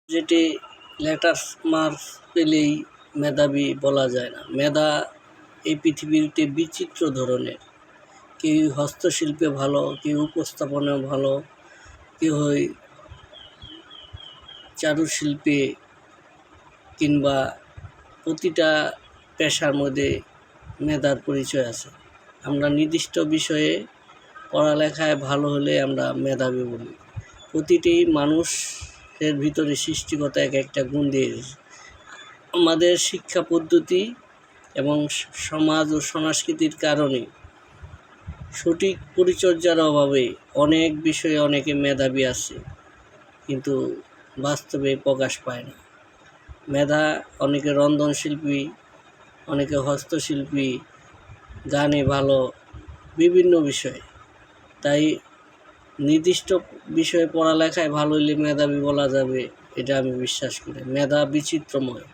যেটি letters marks পেলেই মেধাবী বলা যায় না। মেধা এই পৃথিবীতে বিচিত্র ধরনের। কেউ হস্তশিল্পে ভালো, কেউ উপস্থাপনায় ভালো, কেউ চারুশিল্পে, কিংবা প্রতিটা পেশার মধ্যে মেধার পরিচয় আছে। আমরা নির্দিষ্ট বিষয়ে পড়ালেখায় ভালো হলে আমরা মেধাবী বলি। প্রতিটি মানুষের ভিতরে সৃষ্টিগত এক একটা গুণ দিয়ে আমাদের শিক্ষা পদ্ধতি এবং সমাজ ও সংস্কৃতির কারণে সঠিক পরিচর্যার অভাবে অনেক বিষয়ে অনেকে মেধাবী আছে, কিন্তু বাস্তবে প্রকাশ পায় না। মেধা অনেকে রন্ধনশিল্পী, অনেকে হস্তশিল্পী, গানে ভালো, বিভিন্ন বিষয়ে। তাই নির্দিষ্ট বিষয়ে পড়ালেখায় ভালো হলে মেধাবী বলা যাবে, এটা আমি বিশ্বাস করি। মেধা বিচিত্রময়।